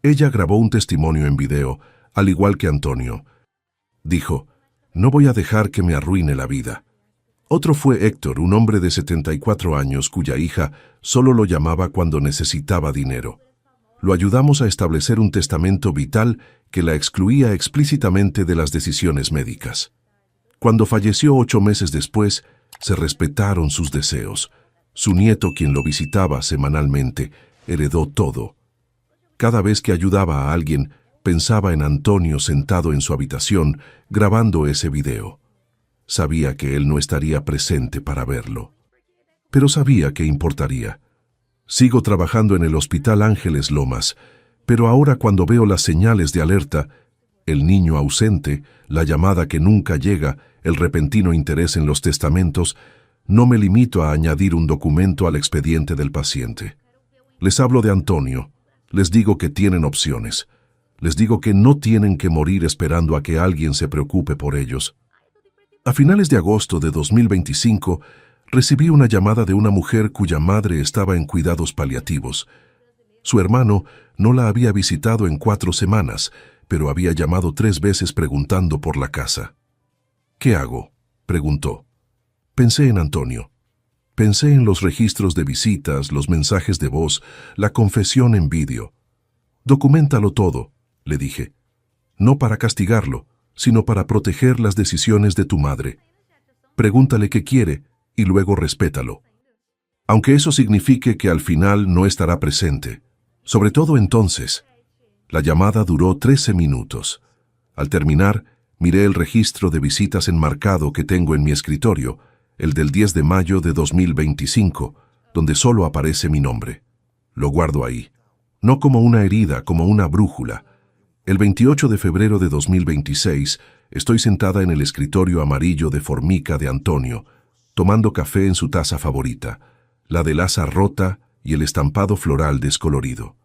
Ella grabó un testimonio en video, al igual que Antonio. Dijo: no voy a dejar que me arruine la vida. Otro fue Héctor, un hombre de 74 años cuya hija solo lo llamaba cuando necesitaba dinero. Lo ayudamos a establecer un testamento vital que la excluía explícitamente de las decisiones médicas. Cuando falleció 8 meses después, se respetaron sus deseos. Su nieto, quien lo visitaba semanalmente, heredó todo. Cada vez que ayudaba a alguien, pensaba en Antonio sentado en su habitación, grabando ese video. Sabía que él no estaría presente para verlo, pero sabía que importaría. Sigo trabajando en el Hospital Ángeles Lomas, pero ahora cuando veo las señales de alerta, el niño ausente, la llamada que nunca llega, el repentino interés en los testamentos, no me limito a añadir un documento al expediente del paciente. Les hablo de Antonio, les digo que tienen opciones, les digo que no tienen que morir esperando a que alguien se preocupe por ellos. A finales de agosto de 2025, recibí una llamada de una mujer cuya madre estaba en cuidados paliativos. Su hermano no la había visitado en 4 semanas, pero había llamado 3 veces preguntando por la casa. ¿Qué hago?, preguntó. Pensé en Antonio. Pensé en los registros de visitas, los mensajes de voz, la confesión en vídeo. Documéntalo todo, le dije. No para castigarlo, sino para proteger las decisiones de tu madre. Pregúntale qué quiere y luego respétalo. Aunque eso signifique que al final no estará presente. Sobre todo entonces. La llamada duró 13 minutos. Al terminar, miré el registro de visitas enmarcado que tengo en mi escritorio, el del 10 de mayo de 2025, donde solo aparece mi nombre. Lo guardo ahí. No como una herida, como una brújula. El 28 de febrero de 2026, estoy sentada en el escritorio amarillo de formica de Antonio, tomando café en su taza favorita, la de asa rota y el estampado floral descolorido.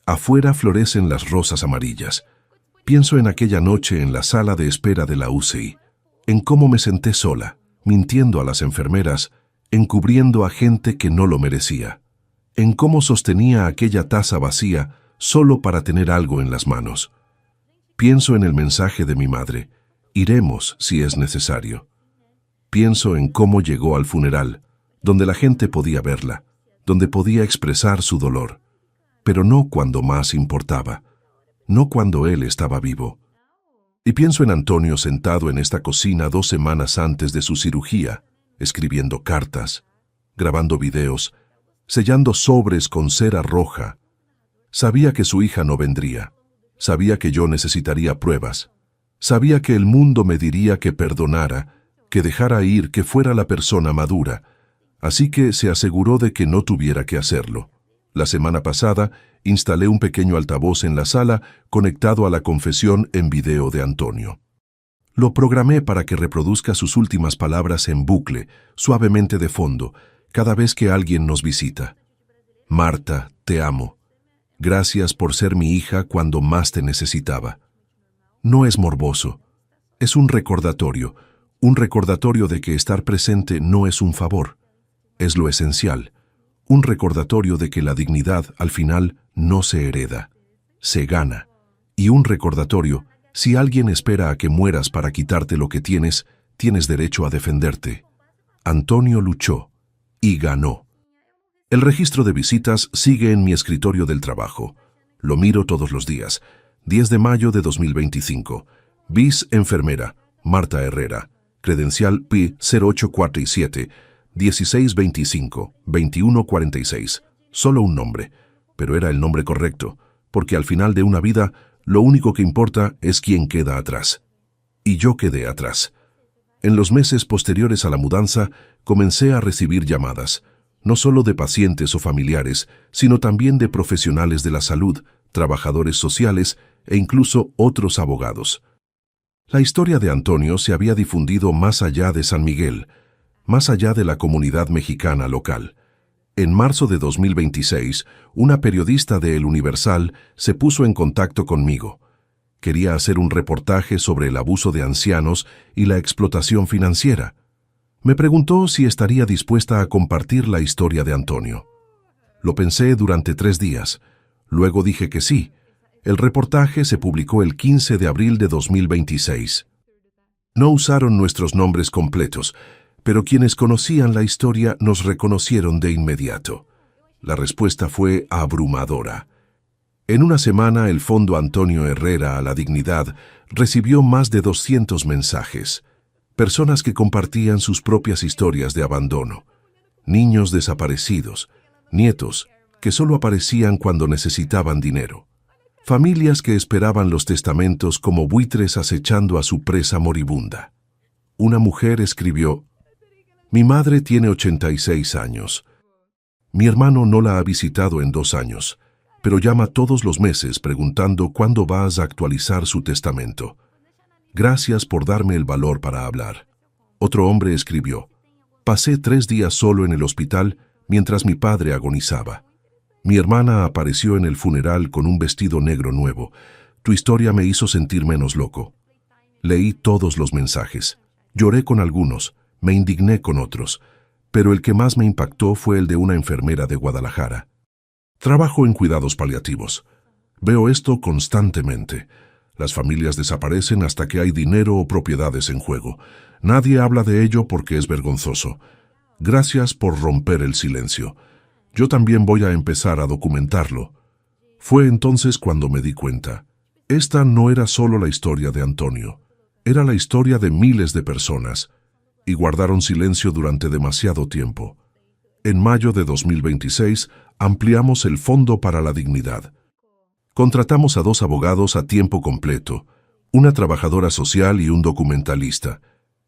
Afuera florecen las rosas amarillas. Pienso en aquella noche en la sala de espera de la UCI, en cómo me senté sola, mintiendo a las enfermeras, encubriendo a gente que no lo merecía, en cómo sostenía aquella taza vacía solo para tener algo en las manos. Pienso en el mensaje de mi madre, iremos si es necesario. Pienso en cómo llegó al funeral, donde la gente podía verla, donde podía expresar su dolor, pero no cuando más importaba, no cuando él estaba vivo. Y pienso en Antonio sentado en esta cocina 2 semanas antes de su cirugía, escribiendo cartas, grabando videos, sellando sobres con cera roja. Sabía que su hija no vendría, sabía que yo necesitaría pruebas, sabía que el mundo me diría que perdonara, que dejara ir, que fuera la persona madura, así que se aseguró de que no tuviera que hacerlo. La semana pasada, instalé un pequeño altavoz en la sala conectado a la confesión en video de Antonio. Lo programé para que reproduzca sus últimas palabras en bucle, suavemente de fondo, cada vez que alguien nos visita. Marta, te amo. Gracias por ser mi hija cuando más te necesitaba. No es morboso, es un recordatorio de que estar presente no es un favor, es lo esencial. Un recordatorio de que la dignidad, al final, no se hereda, se gana. Y un recordatorio, si alguien espera a que mueras para quitarte lo que tienes, tienes derecho a defenderte. Antonio luchó y ganó. El registro de visitas sigue en mi escritorio del trabajo. Lo miro todos los días. 10 de mayo de 2025. Bis enfermera, Marta Herrera. Credencial PI 0847. 1625-2146. Solo un nombre, pero era el nombre correcto, porque al final de una vida, lo único que importa es quién queda atrás. Y yo quedé atrás. En los meses posteriores a la mudanza, comencé a recibir llamadas, no solo de pacientes o familiares, sino también de profesionales de la salud, trabajadores sociales e incluso otros abogados. La historia de Antonio se había difundido más allá de San Miguel, más allá de la comunidad mexicana local. En marzo de 2026, una periodista de El Universal se puso en contacto conmigo. Quería hacer un reportaje sobre el abuso de ancianos y la explotación financiera. Me preguntó si estaría dispuesta a compartir la historia de Antonio. Lo pensé durante 3 días. Luego dije que sí. El reportaje se publicó el 15 de abril de 2026. No usaron nuestros nombres completos, pero quienes conocían la historia nos reconocieron de inmediato. La respuesta fue abrumadora. En una semana, el Fondo Antonio Herrera a la Dignidad recibió más de 200 mensajes. Personas que compartían sus propias historias de abandono. Niños desaparecidos, nietos que solo aparecían cuando necesitaban dinero. Familias que esperaban los testamentos como buitres acechando a su presa moribunda. Una mujer escribió: mi madre tiene 86 años. Mi hermano no la ha visitado en 2 años. pero llama todos los meses preguntando cuándo vas a actualizar su testamento. Gracias por darme el valor para hablar. Otro hombre escribió: pasé 3 días solo en el hospital mientras mi padre agonizaba. Mi hermana apareció en el funeral con un vestido negro nuevo. Tu historia me hizo sentir menos loco. Leí todos los mensajes. Lloré con algunos, me indigné con otros, pero el que más me impactó fue el de una enfermera de Guadalajara. Trabajo en cuidados paliativos. Veo esto constantemente. Las familias desaparecen hasta que hay dinero o propiedades en juego. Nadie habla de ello porque es vergonzoso. Gracias por romper el silencio. Yo también voy a empezar a documentarlo. Fue entonces cuando me di cuenta. Esta no era solo la historia de Antonio. Era la historia de miles de personas. Y guardaron silencio durante demasiado tiempo. En mayo de 2026, ampliamos el Fondo para la Dignidad. Contratamos a 2 abogados a tiempo completo, una trabajadora social y un documentalista.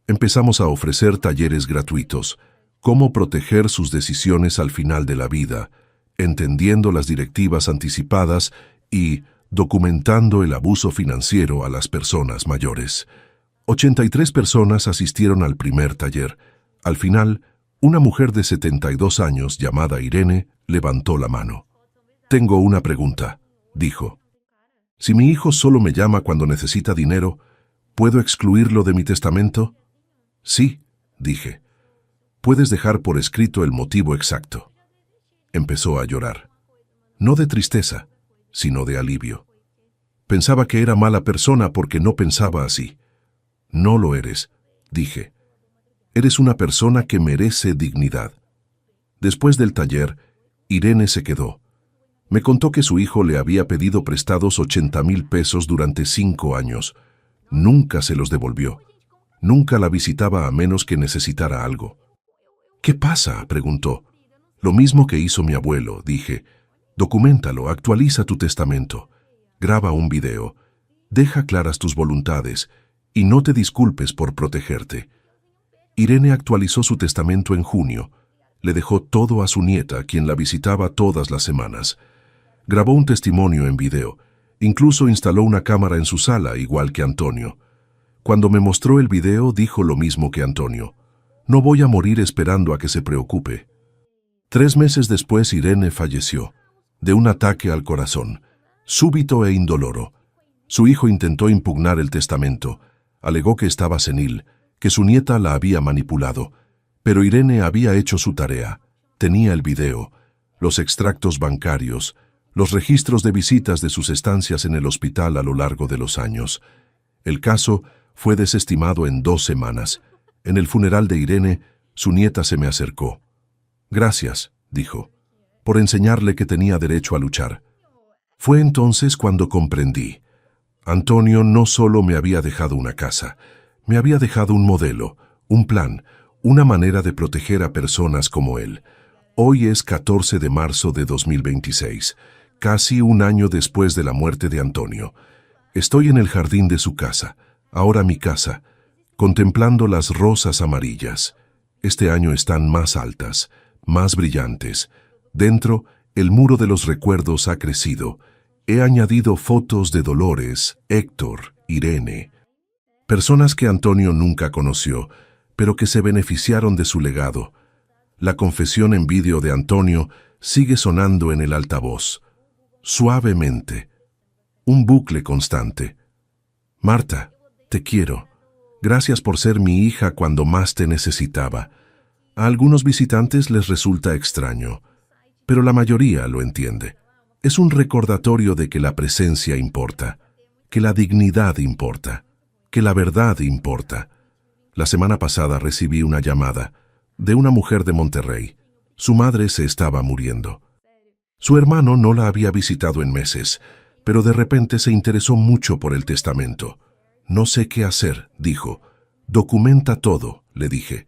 Empezamos a ofrecer talleres gratuitos, cómo proteger sus decisiones al final de la vida, entendiendo las directivas anticipadas y documentando el abuso financiero a las personas mayores. 83 personas asistieron al primer taller. Al final, una mujer de 72 años llamada Irene levantó la mano. Tengo una pregunta, dijo. Si mi hijo solo me llama cuando necesita dinero, ¿puedo excluirlo de mi testamento? Sí, dije. Puedes dejar por escrito el motivo exacto. Empezó a llorar. No de tristeza, sino de alivio. Pensaba que era mala persona porque no pensaba así. No lo eres, dije. Eres una persona que merece dignidad. Después del taller, Irene se quedó. Me contó que su hijo le había pedido prestados 80,000 pesos durante 5 años. Nunca se los devolvió. Nunca la visitaba a menos que necesitara algo. ¿Qué pasa?, preguntó. Lo mismo que hizo mi abuelo, dije. Documéntalo, actualiza tu testamento. Graba un video. Deja claras tus voluntades y no te disculpes por protegerte. Irene actualizó su testamento en junio. Le dejó todo a su nieta, quien la visitaba todas las semanas. Grabó un testimonio en video. Incluso instaló una cámara en su sala, igual que Antonio. Cuando me mostró el video, dijo lo mismo que Antonio. No voy a morir esperando a que se preocupe. 3 meses después, Irene falleció, de un ataque al corazón, súbito e indoloro. Su hijo intentó impugnar el testamento. Alegó que estaba senil, que su nieta la había manipulado, pero Irene había hecho su tarea. Tenía el video, los extractos bancarios, los registros de visitas de sus estancias en el hospital a lo largo de los años. El caso fue desestimado en 2 semanas. En el funeral de Irene, su nieta se me acercó. Gracias, dijo, por enseñarle que tenía derecho a luchar. Fue entonces cuando comprendí. Antonio no solo me había dejado una casa, me había dejado un modelo, un plan, una manera de proteger a personas como él. Hoy es 14 de marzo de 2026, casi un año después de la muerte de Antonio. Estoy en el jardín de su casa, ahora mi casa, contemplando las rosas amarillas. Este año están más altas, más brillantes. Dentro, el muro de los recuerdos ha crecido. He añadido fotos de Dolores, Héctor, Irene. Personas que Antonio nunca conoció, pero que se beneficiaron de su legado. La confesión en vídeo de Antonio sigue sonando en el altavoz. Suavemente. Un bucle constante. Marta, te quiero. Gracias por ser mi hija cuando más te necesitaba. A algunos visitantes les resulta extraño, pero la mayoría lo entiende. Es un recordatorio de que la presencia importa, que la dignidad importa, que la verdad importa. La semana pasada recibí una llamada de una mujer de Monterrey. Su madre se estaba muriendo. Su hermano no la había visitado en meses, pero de repente se interesó mucho por el testamento. No sé qué hacer, dijo. Documenta todo, le dije.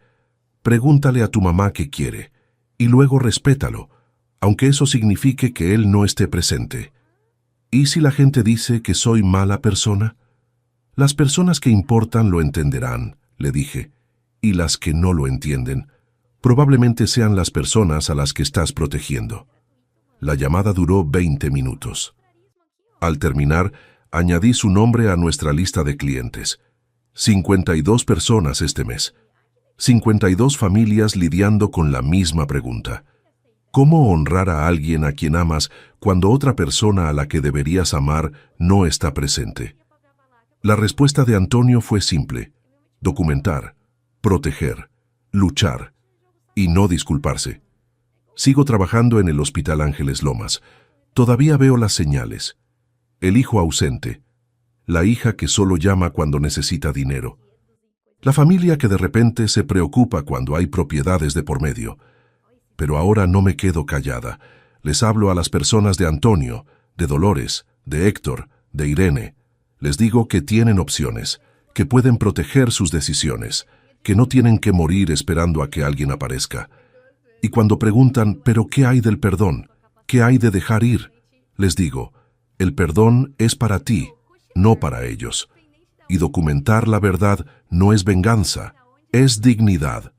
Pregúntale a tu mamá qué quiere, y luego respétalo, aunque eso signifique que él no esté presente. ¿Y si la gente dice que soy mala persona? Las personas que importan lo entenderán, le dije, y las que no lo entienden, probablemente sean las personas a las que estás protegiendo. La llamada duró 20 minutos. Al terminar, añadí su nombre a nuestra lista de clientes. 52 personas este mes. 52 familias lidiando con la misma pregunta. ¿Cómo honrar a alguien a quien amas cuando otra persona a la que deberías amar no está presente? La respuesta de Antonio fue simple: documentar, proteger, luchar y no disculparse. Sigo trabajando en el Hospital Ángeles Lomas. Todavía veo las señales. El hijo ausente, la hija que solo llama cuando necesita dinero, la familia que de repente se preocupa cuando hay propiedades de por medio. Pero ahora no me quedo callada. Les hablo a las personas de Antonio, de Dolores, de Héctor, de Irene. Les digo que tienen opciones, que pueden proteger sus decisiones, que no tienen que morir esperando a que alguien aparezca. Y cuando preguntan, ¿pero qué hay del perdón? ¿Qué hay de dejar ir? Les digo, el perdón es para ti, no para ellos. Y documentar la verdad no es venganza, es dignidad.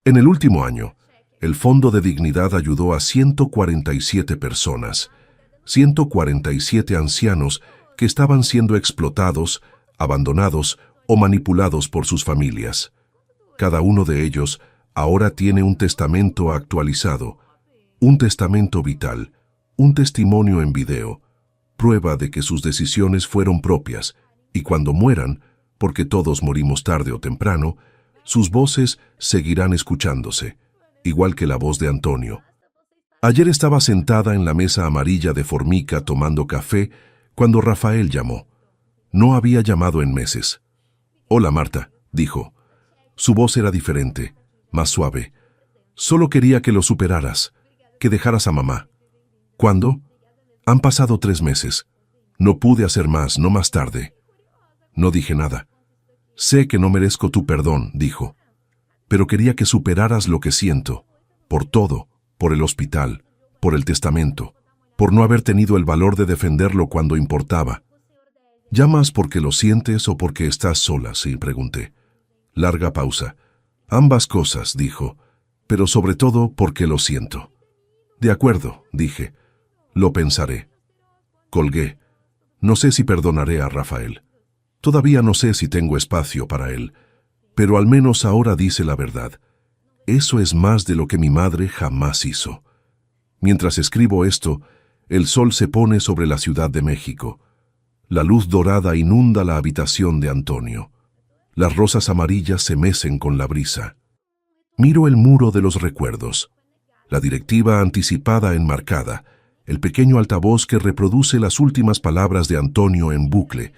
En el último año, el Fondo de Dignidad ayudó a 147 personas, 147 ancianos que estaban siendo explotados, abandonados o manipulados por sus familias. Cada uno de ellos ahora tiene un testamento actualizado, un testamento vital, un testimonio en video, prueba de que sus decisiones fueron propias, y cuando mueran, porque todos morimos tarde o temprano, sus voces seguirán escuchándose, igual que la voz de Antonio. Ayer estaba sentada en la mesa amarilla de Formica tomando café cuando Rafael llamó. No había llamado en meses. «Hola, Marta», dijo. Su voz era diferente, más suave. «Solo quería que lo superaras, que dejaras a mamá». «¿Cuándo?» «Han pasado 3 meses. No pude hacer más, no más tarde». No dije nada. «Sé que no merezco tu perdón», dijo. «Pero quería que superaras lo que siento, por todo, por el hospital, por el testamento, por no haber tenido el valor de defenderlo cuando importaba». «¿Llamas porque lo sientes o porque estás sola?», sí, pregunté. Larga pausa. «Ambas cosas», dijo, «pero sobre todo porque lo siento». «De acuerdo», dije. «Lo pensaré». Colgué. No sé si perdonaré a Rafael. Todavía no sé si tengo espacio para él, pero al menos ahora dice la verdad. Eso es más de lo que mi madre jamás hizo. Mientras escribo esto, el sol se pone sobre la Ciudad de México. La luz dorada inunda la habitación de Antonio. Las rosas amarillas se mecen con la brisa. Miro el muro de los recuerdos, la directiva anticipada enmarcada, el pequeño altavoz que reproduce las últimas palabras de Antonio en bucle,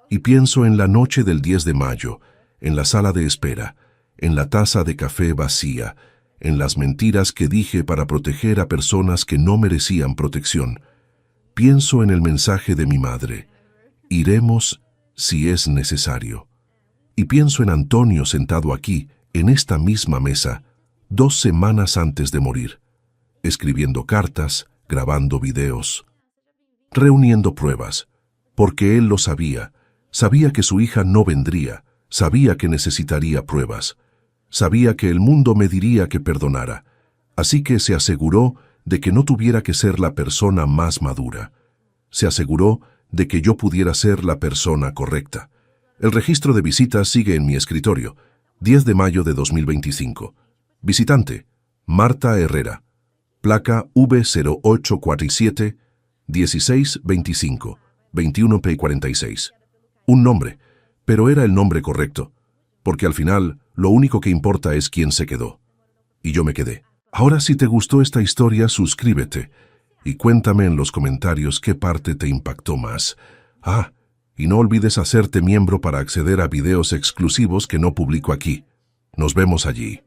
y pienso en la noche del 10 de mayo, en la sala de espera, en la taza de café vacía, en las mentiras que dije para proteger a personas que no merecían protección. Pienso en el mensaje de mi madre: «Iremos si es necesario». Y pienso en Antonio sentado aquí, en esta misma mesa, 2 semanas antes de morir, escribiendo cartas, grabando videos, reuniendo pruebas, porque él lo sabía. Sabía que su hija no vendría, sabía que necesitaría pruebas, sabía que el mundo me diría que perdonara, así que se aseguró de que no tuviera que ser la persona más madura. Se aseguró de que yo pudiera ser la persona correcta. El registro de visitas sigue en mi escritorio. 10 de mayo de 2025. Visitante: Marta Herrera. Placa V0847 1625 21P46. Un nombre, pero era el nombre correcto, porque al final lo único que importa es quién se quedó. Y yo me quedé. Ahora, si te gustó esta historia, suscríbete y cuéntame en los comentarios qué parte te impactó más. Y no olvides hacerte miembro para acceder a videos exclusivos que no publico aquí. Nos vemos allí.